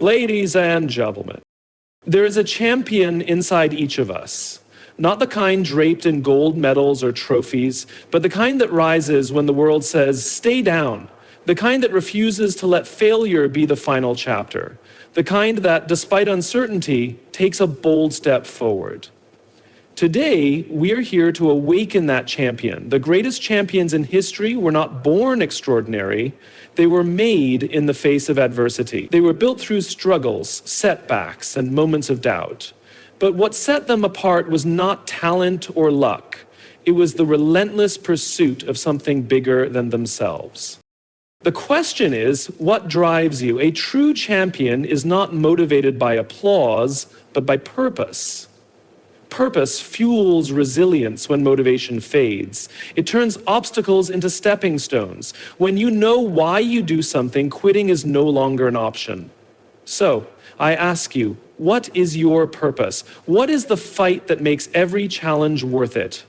Ladies and gentlemen, there is a champion inside each of us. Not the kind draped in gold medals or trophies, but the kind that rises when the world says, stay down. The kind that refuses to let failure be the final chapter. The kind that, despite uncertainty, takes a bold step forward. Today, we're here to awaken that champion. The greatest champions in history were not born extraordinary. They were made in the face of adversity. They were built through struggles, setbacks, and moments of doubt. But what set them apart was not talent or luck. It was the relentless pursuit of something bigger than themselves. The question is, what drives you? A true champion is not motivated by applause, but by purpose. Purpose fuels resilience when motivation fades. It turns obstacles into stepping stones. When you know why you do something, quitting is no longer an option. So, I ask you, what is your purpose? What is the fight that makes every challenge worth it?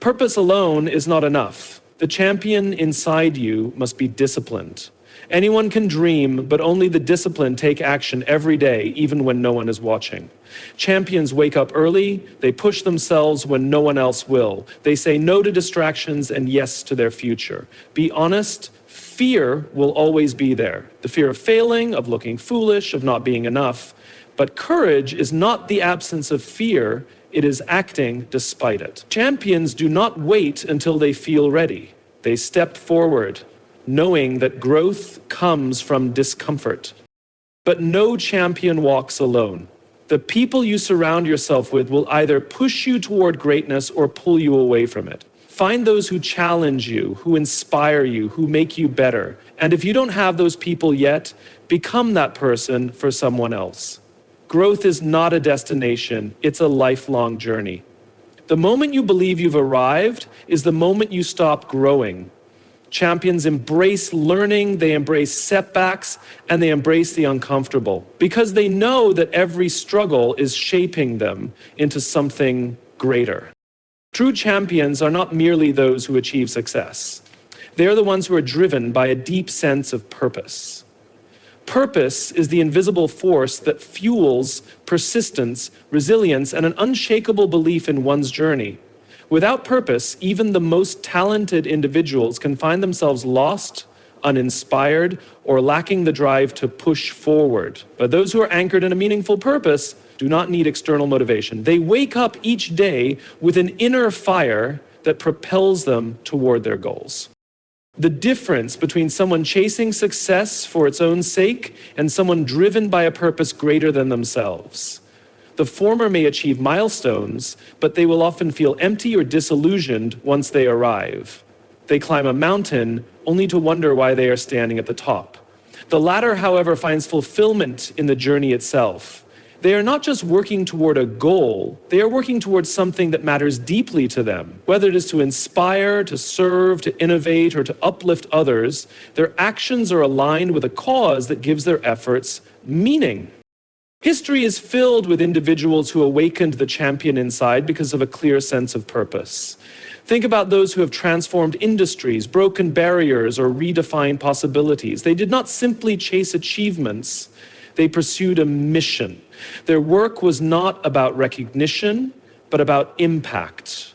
Purpose alone is not enough. The champion inside you must be disciplined. Anyone can dream, but only the disciplined take action every day, even when no one is watching. Champions wake up early, they push themselves when no one else will. They say no to distractions and yes to their future. Be honest, fear will always be there. The fear of failing, of looking foolish, of not being enough. But courage is not the absence of fear, it is acting despite it. Champions do not wait until they feel ready. They step forward, knowing that growth comes from discomfort. But no champion walks alone. The people you surround yourself with will either push you toward greatness or pull you away from it. Find those who challenge you, who inspire you, who make you better. And if you don't have those people yet, become that person for someone else. Growth is not a destination, it's a lifelong journey. The moment you believe you've arrived is the moment you stop growing. Champions embrace learning, they embrace setbacks, and they embrace the uncomfortable because they know that every struggle is shaping them into something greater. True champions are not merely those who achieve success. They are the ones who are driven by a deep sense of purpose. Purpose is the invisible force that fuels persistence, resilience, and an unshakable belief in one's journey. Without purpose, even the most talented individuals can find themselves lost, uninspired, or lacking the drive to push forward. But those who are anchored in a meaningful purpose do not need external motivation. They wake up each day with an inner fire that propels them toward their goals. The difference between someone chasing success for its own sake and someone driven by a purpose greater than themselves. The former may achieve milestones, but they will often feel empty or disillusioned once they arrive. They climb a mountain only to wonder why they are standing at the top. The latter, however, finds fulfillment in the journey itself. They are not just working toward a goal, they are working towards something that matters deeply to them. Whether it is to inspire, to serve, to innovate, or to uplift others, their actions are aligned with a cause that gives their efforts meaning. History is filled with individuals who awakened the champion inside because of a clear sense of purpose. Think about those who have transformed industries, broken barriers, or redefined possibilities. They did not simply chase achievements, they pursued a mission. Their work was not about recognition, but about impact.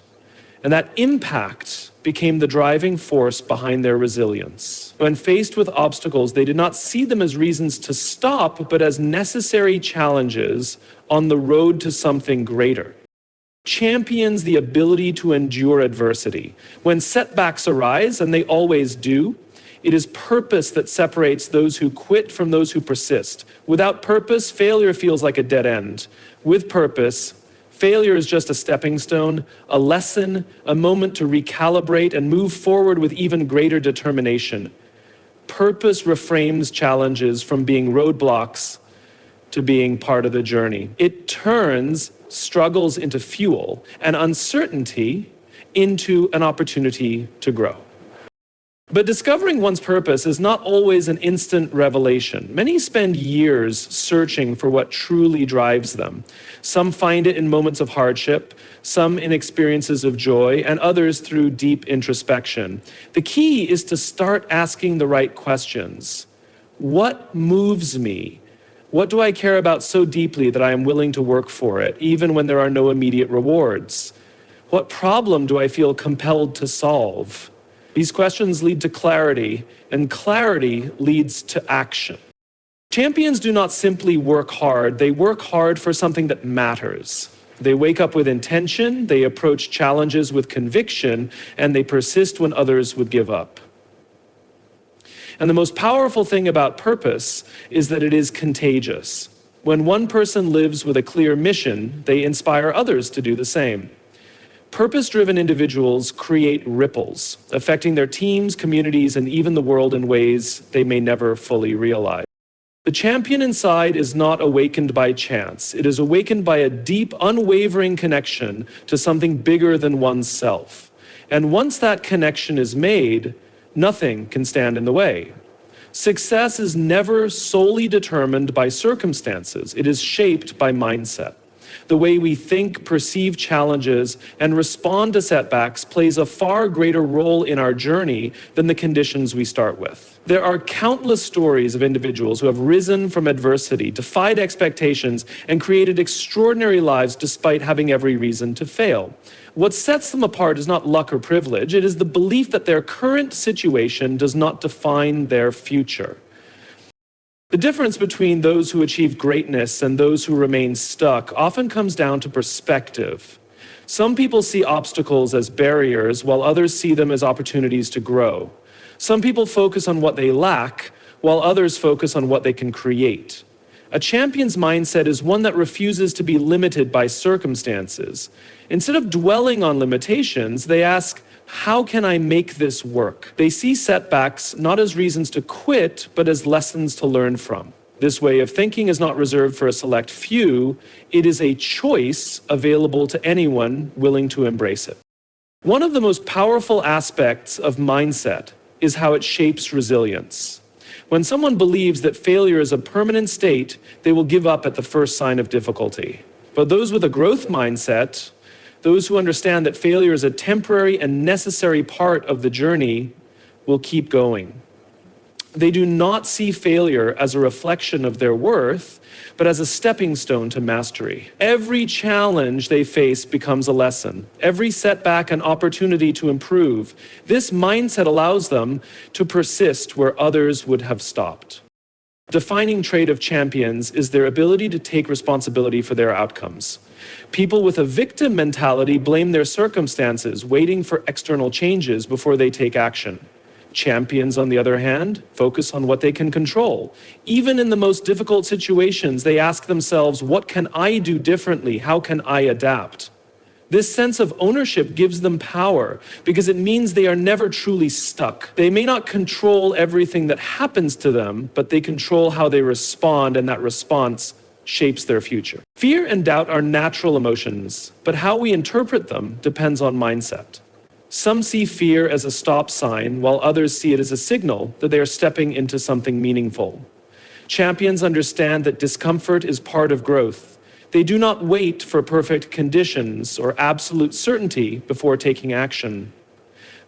And that impact became the driving force behind their resilience. When faced with obstacles, they did not see them as reasons to stop, but as necessary challenges on the road to something greater. Champions the ability to endure adversity. When setbacks arise, and they always do, it is purpose that separates those who quit from those who persist. Without purpose, failure feels like a dead end. With purpose, failure is just a stepping stone, a lesson, a moment to recalibrate and move forward with even greater determination. Purpose reframes challenges from being roadblocks to being part of the journey. It turns struggles into fuel and uncertainty into an opportunity to grow. But discovering one's purpose is not always an instant revelation. Many spend years searching for what truly drives them. Some find it in moments of hardship, some in experiences of joy, and others through deep introspection. The key is to start asking the right questions. What moves me? What do I care about so deeply that I am willing to work for it, even when there are no immediate rewards? What problem do I feel compelled to solve? These questions lead to clarity, and clarity leads to action. Champions do not simply work hard, they work hard for something that matters. They wake up with intention, they approach challenges with conviction, and they persist when others would give up. And the most powerful thing about purpose is that it is contagious. When one person lives with a clear mission, they inspire others to do the same. Purpose-driven individuals create ripples, affecting their teams, communities, and even the world in ways they may never fully realize. The champion inside is not awakened by chance. It is awakened by a deep, unwavering connection to something bigger than oneself. And once that connection is made, nothing can stand in the way. Success is never solely determined by circumstances. It is shaped by mindset. The way we think, perceive challenges, and respond to setbacks plays a far greater role in our journey than the conditions we start with. There are countless stories of individuals who have risen from adversity, defied expectations, and created extraordinary lives despite having every reason to fail. What sets them apart is not luck or privilege, it is the belief that their current situation does not define their future. The difference between those who achieve greatness and those who remain stuck often comes down to perspective. Some people see obstacles as barriers, while others see them as opportunities to grow. Some people focus on what they lack, while others focus on what they can create. A champion's mindset is one that refuses to be limited by circumstances. Instead of dwelling on limitations, they ask, how can I make this work? They see setbacks not as reasons to quit, but as lessons to learn from. This way of thinking is not reserved for a select few. It is a choice available to anyone willing to embrace it. One of the most powerful aspects of mindset is how it shapes resilience. When someone believes that failure is a permanent state, they will give up at the first sign of difficulty. But those with a growth mindset, those who understand that failure is a temporary and necessary part of the journey, will keep going. They do not see failure as a reflection of their worth, but as a stepping stone to mastery. Every challenge they face becomes a lesson. Every setback an opportunity to improve. This mindset allows them to persist where others would have stopped. Defining trait of champions is their ability to take responsibility for their outcomes. People with a victim mentality blame their circumstances, waiting for external changes before they take action. Champions, on the other hand, focus on what they can control. Even in the most difficult situations, they ask themselves, what can I do differently? How can I adapt? This sense of ownership gives them power because it means they are never truly stuck. They may not control everything that happens to them, but they control how they respond, and that response shapes their future. Fear and doubt are natural emotions, but how we interpret them depends on mindset. Some see fear as a stop sign, while others see it as a signal that they are stepping into something meaningful. Champions understand that discomfort is part of growth. They do not wait for perfect conditions or absolute certainty before taking action.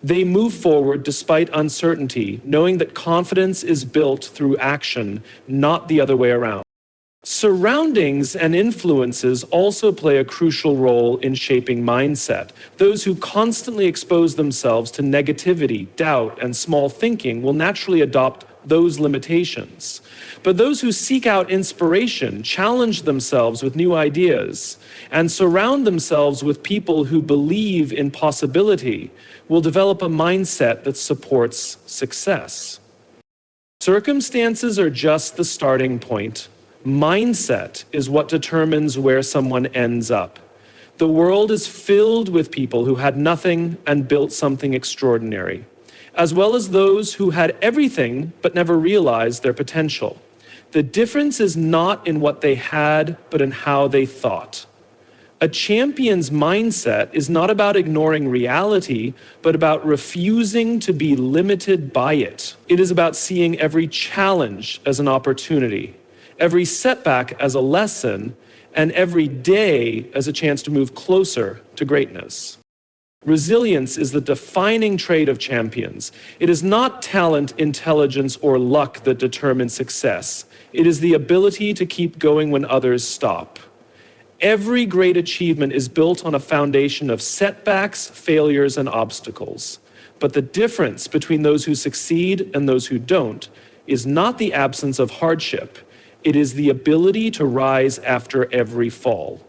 They move forward despite uncertainty, knowing that confidence is built through action, not the other way around. Surroundings and influences also play a crucial role in shaping mindset. Those who constantly expose themselves to negativity, doubt, and small thinking will naturally adopt those limitations. But those who seek out inspiration, challenge themselves with new ideas, and surround themselves with people who believe in possibility will develop a mindset that supports success. Circumstances are just the starting point. Mindset is what determines where someone ends up. The world is filled with people who had nothing and built something extraordinary, as well as those who had everything but never realized their potential. The difference is not in what they had, but in how they thought. A champion's mindset is not about ignoring reality, but about refusing to be limited by it. It is about seeing every challenge as an opportunity, every setback as a lesson, and every day as a chance to move closer to greatness. Resilience is the defining trait of champions. It is not talent, intelligence, or luck that determines success. It is the ability to keep going when others stop. Every great achievement is built on a foundation of setbacks, failures, and obstacles. But the difference between those who succeed and those who don't is not the absence of hardship. It is the ability to rise after every fall.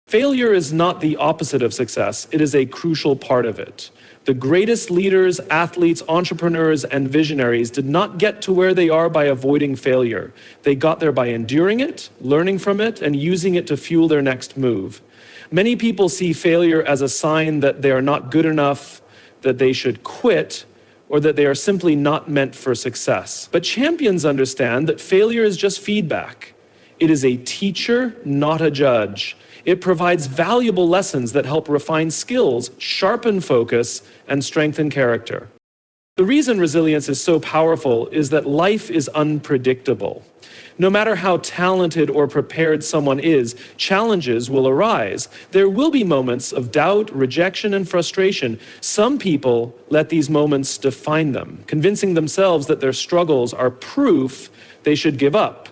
Failure is not the opposite of success, it is a crucial part of it. The greatest leaders, athletes, entrepreneurs, and visionaries did not get to where they are by avoiding failure. They got there by enduring it, learning from it, and using it to fuel their next move. Many people see failure as a sign that they are not good enough, that they should quit, or that they are simply not meant for success. But champions understand that failure is just feedback. It is a teacher, not a judge. It provides valuable lessons that help refine skills, sharpen focus, and strengthen character. The reason resilience is so powerful is that life is unpredictable. No matter how talented or prepared someone is, challenges will arise. There will be moments of doubt, rejection, and frustration. Some people let these moments define them, convincing themselves that their struggles are proof they should give up.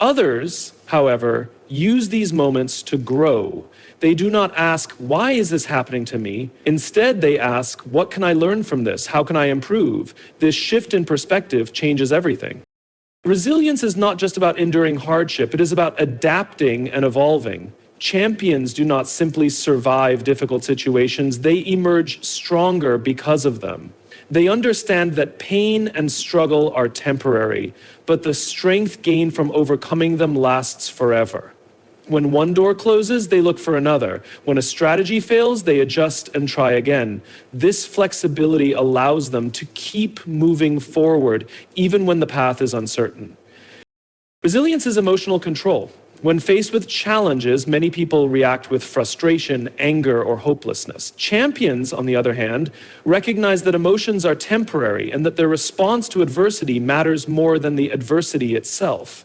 Others, however, use these moments to grow. They do not ask, why is this happening to me? Instead, they ask, what can I learn from this? How can I improve? This shift in perspective changes everything. Resilience is not just about enduring hardship, it is about adapting and evolving. Champions do not simply survive difficult situations, they emerge stronger because of them. They understand that pain and struggle are temporary, but the strength gained from overcoming them lasts forever. When one door closes, they look for another. When a strategy fails, they adjust and try again. This flexibility allows them to keep moving forward, even when the path is uncertain. Resilience is emotional control. When faced with challenges, many people react with frustration, anger, or hopelessness. Champions, on the other hand, recognize that emotions are temporary and that their response to adversity matters more than the adversity itself.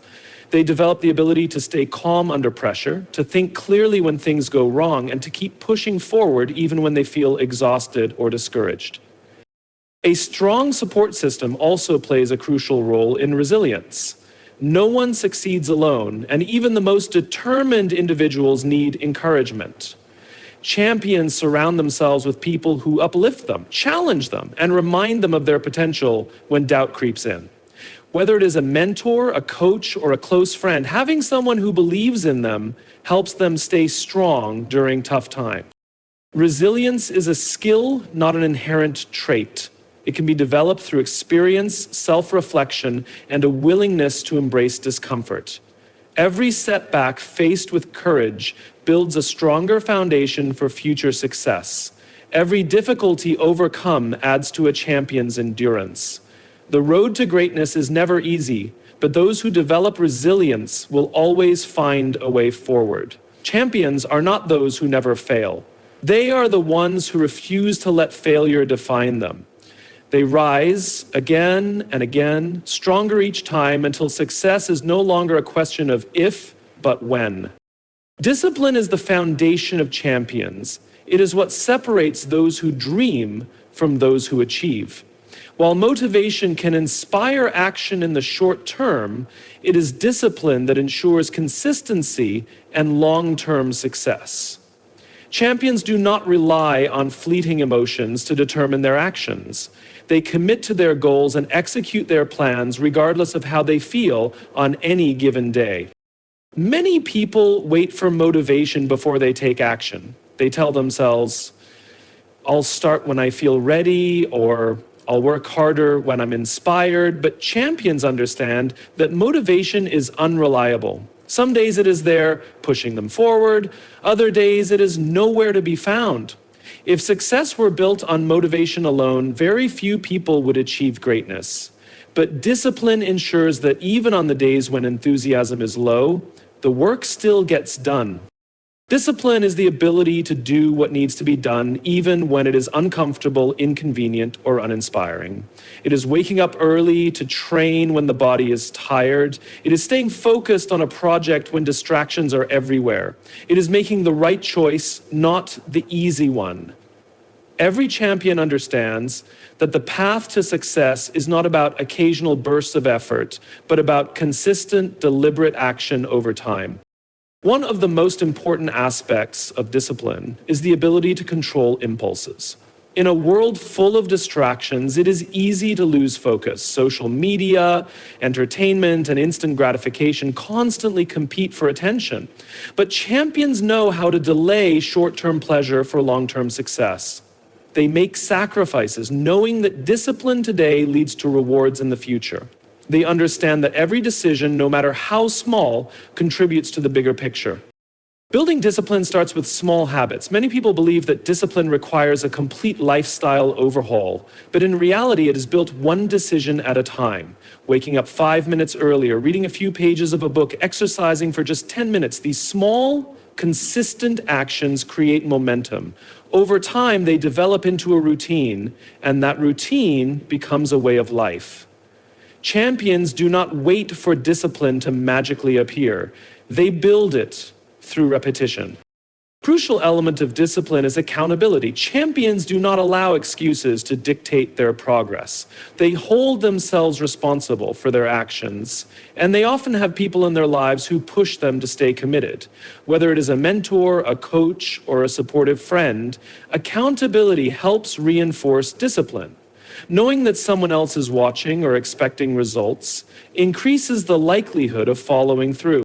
They develop the ability to stay calm under pressure, to think clearly when things go wrong, and to keep pushing forward even when they feel exhausted or discouraged. A strong support system also plays a crucial role in resilience. No one succeeds alone, and even the most determined individuals need encouragement. Champions surround themselves with people who uplift them, challenge them, and remind them of their potential when doubt creeps in. Whether it is a mentor, a coach, or a close friend, having someone who believes in them helps them stay strong during tough times. Resilience is a skill, not an inherent trait. It can be developed through experience, self-reflection, and a willingness to embrace discomfort. Every setback faced with courage builds a stronger foundation for future success. Every difficulty overcome adds to a champion's endurance. The road to greatness is never easy, but those who develop resilience will always find a way forward. Champions are not those who never fail. They are the ones who refuse to let failure define them. They rise again and again, stronger each time, until success is no longer a question of if, but when. Discipline is the foundation of champions. It is what separates those who dream from those who achieve. While motivation can inspire action in the short term, it is discipline that ensures consistency and long-term success. Champions do not rely on fleeting emotions to determine their actions. They commit to their goals and execute their plans regardless of how they feel on any given day. Many people wait for motivation before they take action. They tell themselves, I'll start when I feel ready, or I'll work harder when I'm inspired. But champions understand that motivation is unreliable. Some days it is there, pushing them forward. Other days it is nowhere to be found. If success were built on motivation alone, very few people would achieve greatness. But discipline ensures that even on the days when enthusiasm is low, the work still gets done. Discipline is the ability to do what needs to be done even when it is uncomfortable, inconvenient, or uninspiring. It is waking up early to train when the body is tired. It is staying focused on a project when distractions are everywhere. It is making the right choice, not the easy one. Every champion understands that the path to success is not about occasional bursts of effort, but about consistent, deliberate action over time. One of the most important aspects of discipline is the ability to control impulses. In a world full of distractions, it is easy to lose focus. Social media, entertainment, and instant gratification constantly compete for attention. But champions know how to delay short-term pleasure for long-term success. They make sacrifices, knowing that discipline today leads to rewards in the future. They understand that every decision, no matter how small, contributes to the bigger picture. Building discipline starts with small habits. Many people believe that discipline requires a complete lifestyle overhaul, but in reality, it is built one decision at a time. Waking up 5 minutes earlier, reading a few pages of a book, exercising for just 10 minutes. These small, consistent actions create momentum. Over time, they develop into a routine, and that routine becomes a way of life. Champions do not wait for discipline to magically appear. They build it through repetition. Crucial element of discipline is accountability. Champions do not allow excuses to dictate their progress. They hold themselves responsible for their actions, and they often have people in their lives who push them to stay committed. Whether it is a mentor, a coach, or a supportive friend, accountability helps reinforce discipline. Knowing that someone else is watching or expecting results increases the likelihood of following through.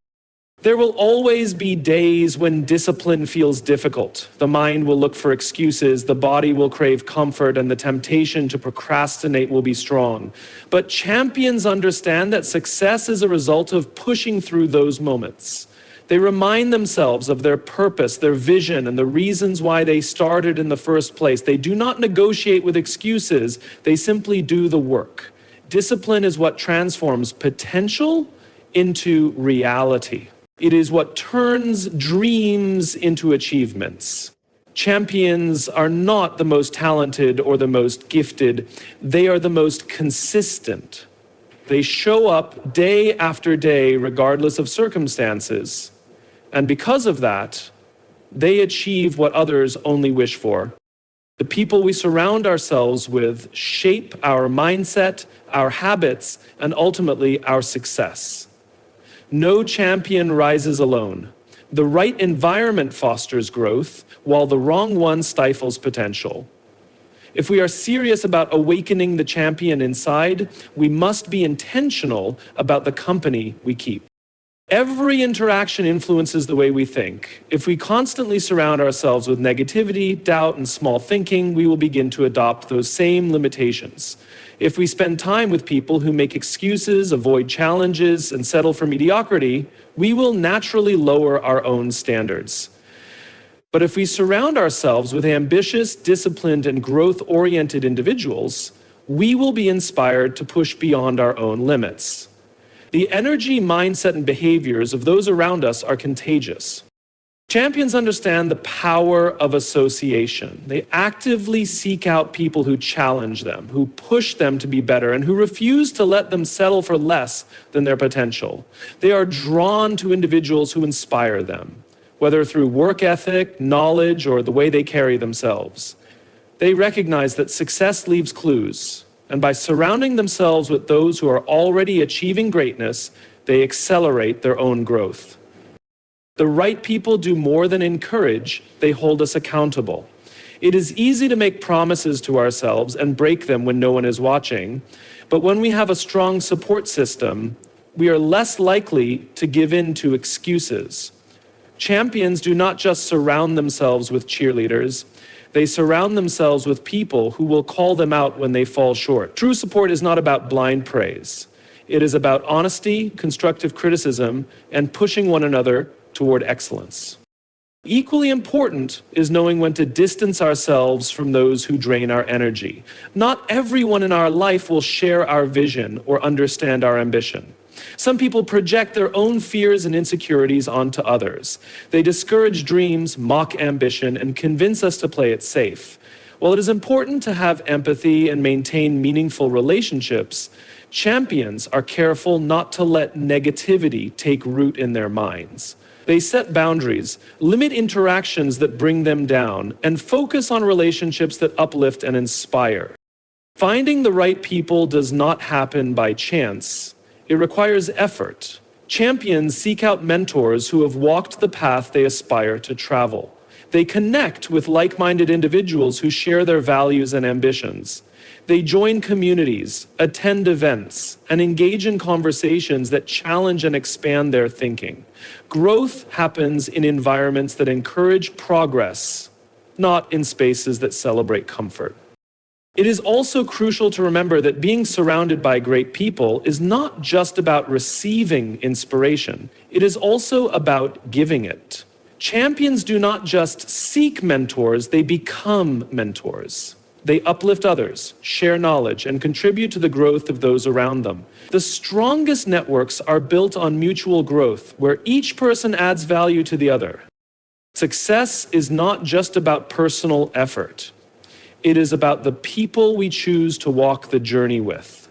There will always be days when discipline feels difficult. The mind will look for excuses, the body will crave comfort, and the temptation to procrastinate will be strong. But champions understand that success is a result of pushing through those moments. They remind themselves of their purpose, their vision, and the reasons why they started in the first place. They do not negotiate with excuses, they simply do the work. Discipline is what transforms potential into reality. It is what turns dreams into achievements. Champions are not the most talented or the most gifted. They are the most consistent. They show up day after day, regardless of circumstances. And because of that, they achieve what others only wish for. The people we surround ourselves with shape our mindset, our habits, and ultimately our success. No champion rises alone. The right environment fosters growth, while the wrong one stifles potential. If we are serious about awakening the champion inside, we must be intentional about the company we keep. Every interaction influences the way we think. If we constantly surround ourselves with negativity, doubt, and small thinking, we will begin to adopt those same limitations. If we spend time with people who make excuses, avoid challenges, and settle for mediocrity, we will naturally lower our own standards. But if we surround ourselves with ambitious, disciplined, and growth-oriented individuals, we will be inspired to push beyond our own limits. The energy, mindset, and behaviors of those around us are contagious. Champions understand the power of association. They actively seek out people who challenge them, who push them to be better, and who refuse to let them settle for less than their potential. They are drawn to individuals who inspire them, whether through work ethic, knowledge, or the way they carry themselves. They recognize that success leaves clues, and by surrounding themselves with those who are already achieving greatness, they accelerate their own growth. The right people do more than encourage, they hold us accountable. It is easy to make promises to ourselves and break them when no one is watching, but when we have a strong support system, we are less likely to give in to excuses. Champions do not just surround themselves with cheerleaders, they surround themselves with people who will call them out when they fall short. True support is not about blind praise. It is about honesty, constructive criticism, and pushing one another toward excellence. Equally important is knowing when to distance ourselves from those who drain our energy. Not everyone in our life will share our vision or understand our ambition. Some people project their own fears and insecurities onto others. They discourage dreams, mock ambition, and convince us to play it safe. While it is important to have empathy and maintain meaningful relationships, Champions are careful not to let negativity take root in their minds. They set boundaries, limit interactions that bring them down, and focus on relationships that uplift and inspire. Finding the right people does not happen by chance. It requires effort. Champions seek out mentors who have walked the path they aspire to travel. They connect with like-minded individuals who share their values and ambitions. They join communities, attend events, and engage in conversations that challenge and expand their thinking. Growth happens in environments that encourage progress, not in spaces that celebrate comfort. It is also crucial to remember that being surrounded by great people is not just about receiving inspiration, it is also about giving it. Champions do not just seek mentors, they become mentors. They uplift others, share knowledge, and contribute to the growth of those around them. The strongest networks are built on mutual growth, where each person adds value to the other. Success is not just about personal effort. It is about the people we choose to walk the journey with.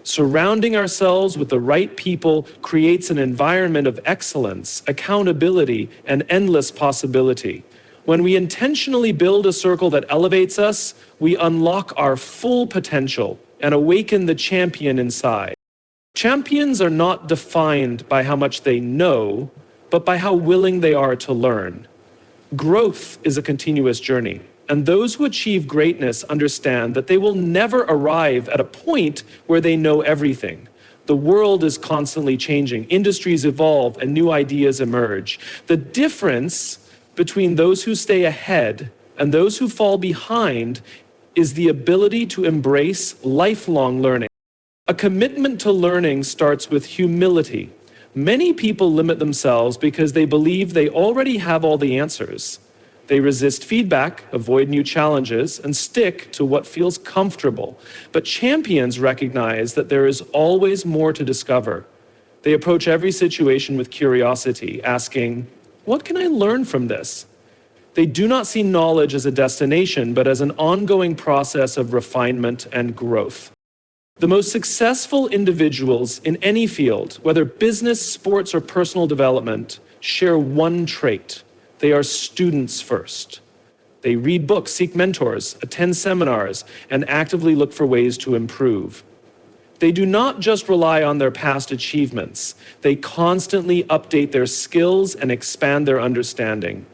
Surrounding ourselves with the right people creates an environment of excellence, accountability, and endless possibility. When we intentionally build a circle that elevates us, we unlock our full potential and awaken the champion inside. Champions are not defined by how much they know, but by how willing they are to learn. Growth is a continuous journey, and those who achieve greatness understand that they will never arrive at a point where they know everything. The world is constantly changing, industries evolve, and new ideas emerge. The difference between those who stay ahead and those who fall behind is the ability to embrace lifelong learning. A commitment to learning starts with humility. Many people limit themselves because they believe they already have all the answers. They resist feedback, avoid new challenges, and stick to what feels comfortable. But champions recognize that there is always more to discover. They approach every situation with curiosity, asking, "What can I learn from this?" They do not see knowledge as a destination, but as an ongoing process of refinement and growth. The most successful individuals in any field, whether business, sports, or personal development, share one trait. They are students first. They read books, seek mentors, attend seminars, and actively look for ways to improve. They do not just rely on their past achievements. They constantly update their skills and expand their understanding.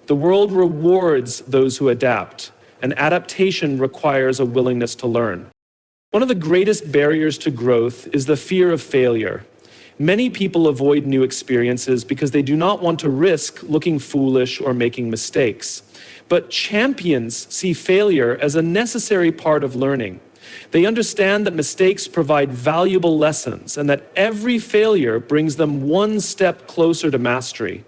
The world rewards those who adapt, and adaptation requires a willingness to learn. One of the greatest barriers to growth is the fear of failure. Many people avoid new experiences because they do not want to risk looking foolish or making mistakes. But champions see failure as a necessary part of learning. They understand that mistakes provide valuable lessons and that every failure brings them one step closer to mastery.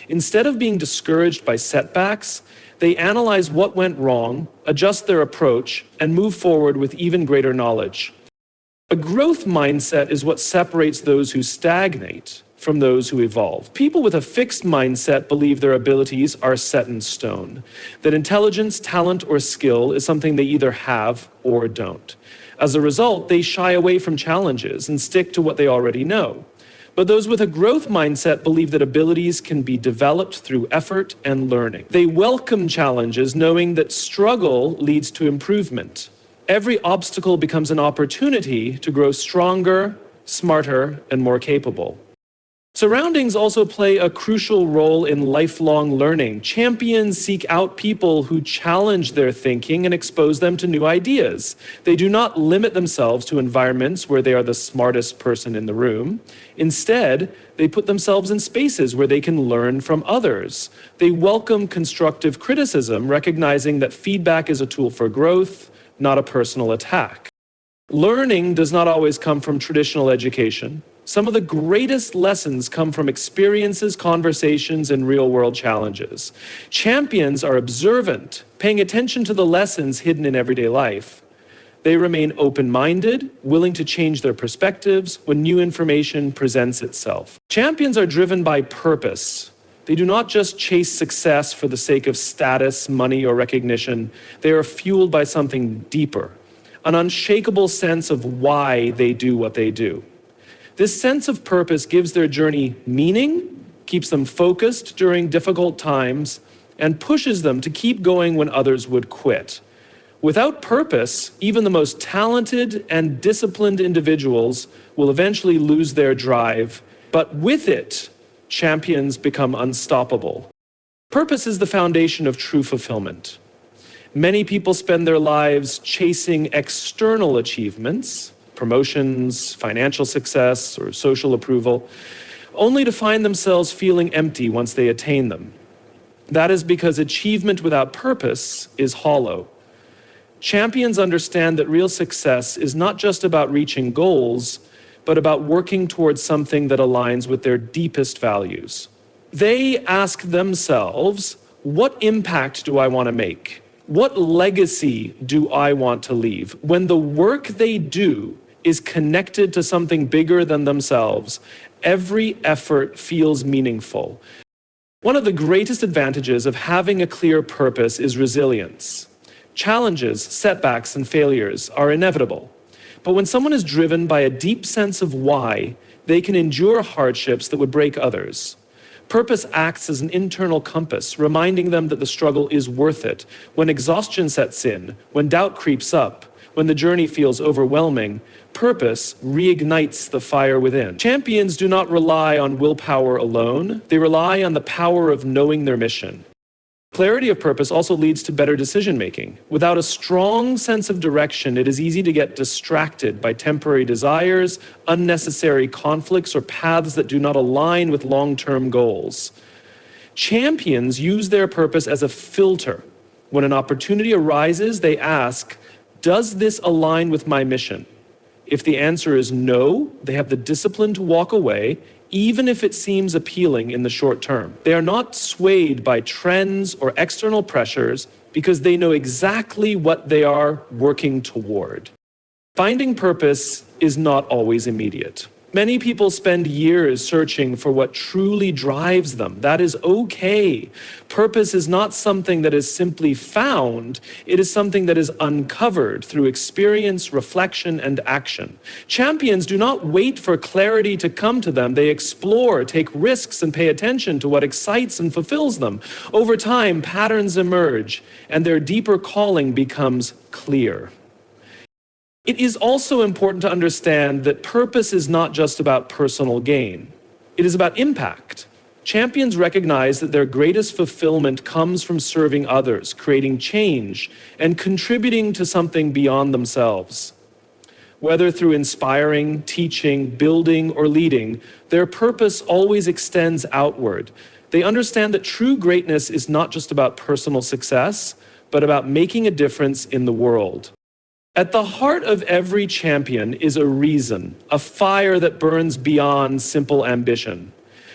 Instead of being discouraged by setbacks, they analyze what went wrong, adjust their approach, and move forward with even greater knowledge. A growth mindset is what separates those who stagnate from those who evolve. People with a fixed mindset believe their abilities are set in stone, that intelligence, talent, or skill is something they either have or don't. As a result, they shy away from challenges and stick to what they already know. But those with a growth mindset believe that abilities can be developed through effort and learning. They welcome challenges knowing that struggle leads to improvement. Every obstacle becomes an opportunity to grow stronger, smarter, and more capable. Surroundings also play a crucial role in lifelong learning. Champions seek out people who challenge their thinking and expose them to new ideas. They do not limit themselves to environments where they are the smartest person in the room. Instead, they put themselves in spaces where they can learn from others. They welcome constructive criticism, recognizing that feedback is a tool for growth, not a personal attack. Learning does not always come from traditional education. Some of the greatest lessons come from experiences, conversations, and real-world challenges. Champions are observant, paying attention to the lessons hidden in everyday life. They remain open-minded, willing to change their perspectives when new information presents itself. Champions are driven by purpose. They do not just chase success for the sake of status, money, or recognition. They are fueled by something deeper, an unshakable sense of why they do what they do. This sense of purpose gives their journey meaning, keeps them focused during difficult times, and pushes them to keep going when others would quit. Without purpose, even the most talented and disciplined individuals will eventually lose their drive, but with it, champions become unstoppable. Purpose is the foundation of true fulfillment. Many people spend their lives chasing external achievements, promotions, financial success, or social approval, only to find themselves feeling empty once they attain them. That is because achievement without purpose is hollow. Champions understand that real success is not just about reaching goals, but about working towards something that aligns with their deepest values. They ask themselves, what impact do I want to make? What legacy do I want to leave? When the work they do is connected to something bigger than themselves, every effort feels meaningful. One of the greatest advantages of having a clear purpose is resilience. Challenges, setbacks, and failures are inevitable. But when someone is driven by a deep sense of why, they can endure hardships that would break others. Purpose acts as an internal compass, reminding them that the struggle is worth it. When exhaustion sets in, when doubt creeps up, when the journey feels overwhelming, purpose reignites the fire within. Champions do not rely on willpower alone. They rely on the power of knowing their mission. Clarity of purpose also leads to better decision-making. Without a strong sense of direction, it is easy to get distracted by temporary desires, unnecessary conflicts, or paths that do not align with long-term goals. Champions use their purpose as a filter. When an opportunity arises, they ask, does this align with my mission? If the answer is no, they have the discipline to walk away, even if it seems appealing in the short term. They are not swayed by trends or external pressures because they know exactly what they are working toward. Finding purpose is not always immediate. Many people spend years searching for what truly drives them. That is okay. Purpose is not something that is simply found. It is something that is uncovered through experience, reflection, and action. Champions do not wait for clarity to come to them. They explore, take risks, and pay attention to what excites and fulfills them. Over time, patterns emerge, and their deeper calling becomes clear. It is also important to understand that purpose is not just about personal gain. It is about impact. Champions recognize that their greatest fulfillment comes from serving others, creating change, and contributing to something beyond themselves. Whether through inspiring, teaching, building, or leading, their purpose always extends outward. They understand that true greatness is not just about personal success, but about making a difference in the world. At the heart of every champion is a reason, a fire that burns beyond simple ambition.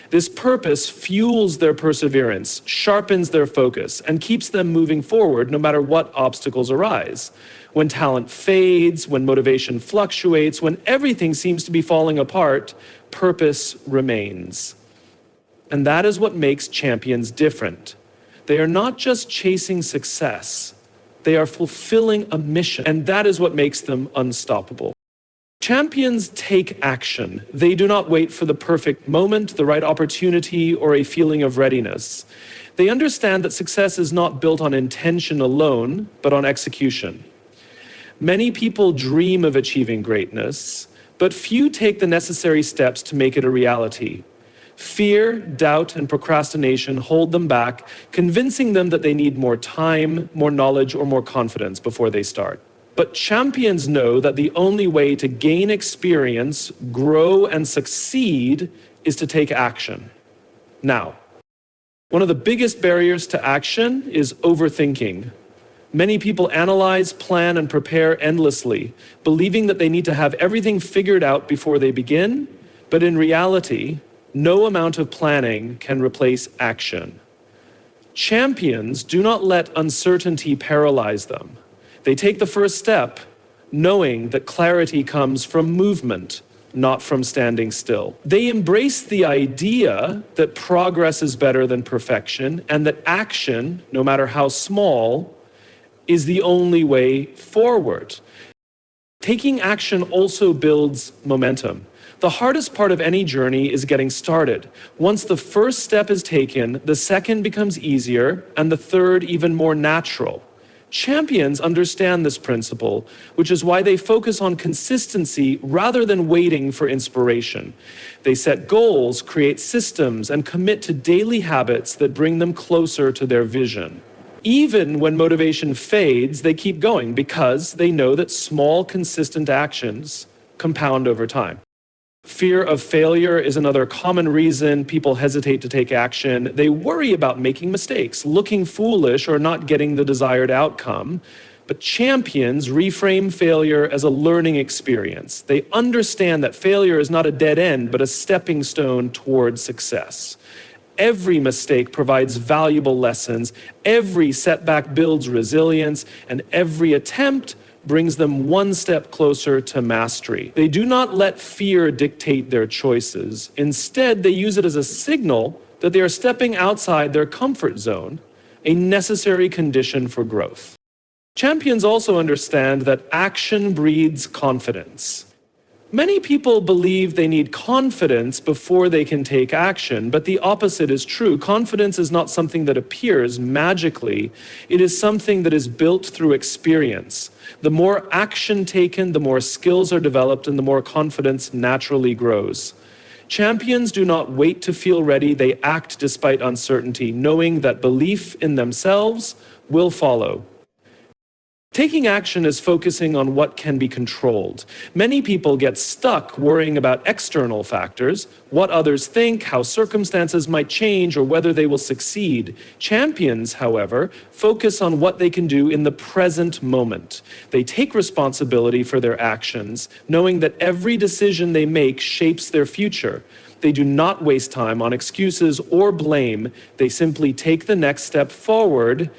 This purpose fuels their perseverance, sharpens their focus, and keeps them moving forward no matter what obstacles arise. When talent fades, when motivation fluctuates, when everything seems to be falling apart, purpose remains. And that is what makes champions different. They are not just chasing success. They are fulfilling a mission, and that is what makes them unstoppable. Champions take action. They do not wait for the perfect moment, the right opportunity, or a feeling of readiness. They understand that success is not built on intention alone, but on execution. Many people dream of achieving greatness, but few take the necessary steps to make it a reality. Fear, doubt, and procrastination hold them back, convincing them that they need more time, more knowledge, or more confidence before they start. But champions know that the only way to gain experience, grow, and succeed is to take action. Now, one of the biggest barriers to action is overthinking. Many people analyze, plan, and prepare endlessly, believing that they need to have everything figured out before they begin, but in reality, no amount of planning can replace action. Champions do not let uncertainty paralyze them. They take the first step, knowing that clarity comes from movement, not from standing still. They embrace the idea that progress is better than perfection, and that action, no matter how small, is the only way forward. Taking action also builds momentum. The hardest part of any journey is getting started. Once the first step is taken, the second becomes easier, and the third even more natural. Champions understand this principle, which is why they focus on consistency rather than waiting for inspiration. They set goals, create systems, and commit to daily habits that bring them closer to their vision. Even when motivation fades, they keep going because they know that small, consistent actions compound over time. Fear of failure is another common reason people hesitate to take action. They worry about making mistakes, looking foolish, or not getting the desired outcome. But champions reframe failure as a learning experience. They understand that failure is not a dead end, but a stepping stone toward success. Every mistake provides valuable lessons, every setback builds resilience, and every attempt brings them one step closer to mastery. They do not let fear dictate their choices. Instead, they use it as a signal that they are stepping outside their comfort zone, a necessary condition for growth. Champions also understand that action breeds confidence. Many people believe they need confidence before they can take action, but the opposite is true. Confidence is not something that appears magically. It is something that is built through experience. The more action taken, the more skills are developed, and the more confidence naturally grows. Champions do not wait to feel ready. They act despite uncertainty, knowing that belief in themselves will follow. Taking action is focusing on what can be controlled. Many people get stuck worrying about external factors, what others think, how circumstances might change, or whether they will succeed. Champions, however, focus on what they can do in the present moment. They take responsibility for their actions, knowing that every decision they make shapes their future. They do not waste time on excuses or blame. They simply take the next step forward.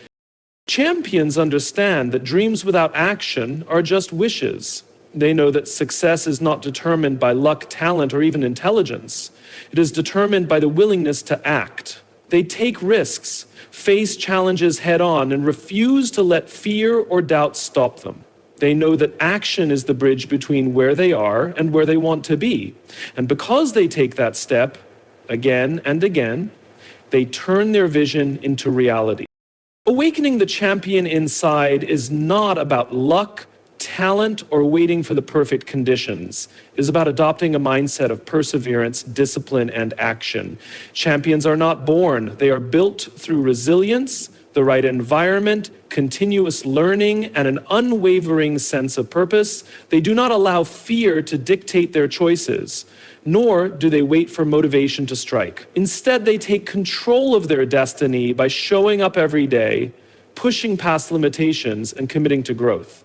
Champions understand that dreams without action are just wishes. They know that success is not determined by luck, talent, or even intelligence. It is determined by the willingness to act. They take risks, face challenges head on, and refuse to let fear or doubt stop them. They know that action is the bridge between where they are and where they want to be. And because they take that step again and again, they turn their vision into reality. Awakening the champion inside is not about luck, talent, or waiting for the perfect conditions. It is about adopting a mindset of perseverance, discipline, and action. Champions are not born. They are built through resilience, the right environment, continuous learning, and an unwavering sense of purpose. They do not allow fear to dictate their choices, nor do they wait for motivation to strike. Instead, they take control of their destiny by showing up every day, pushing past limitations, and committing to growth.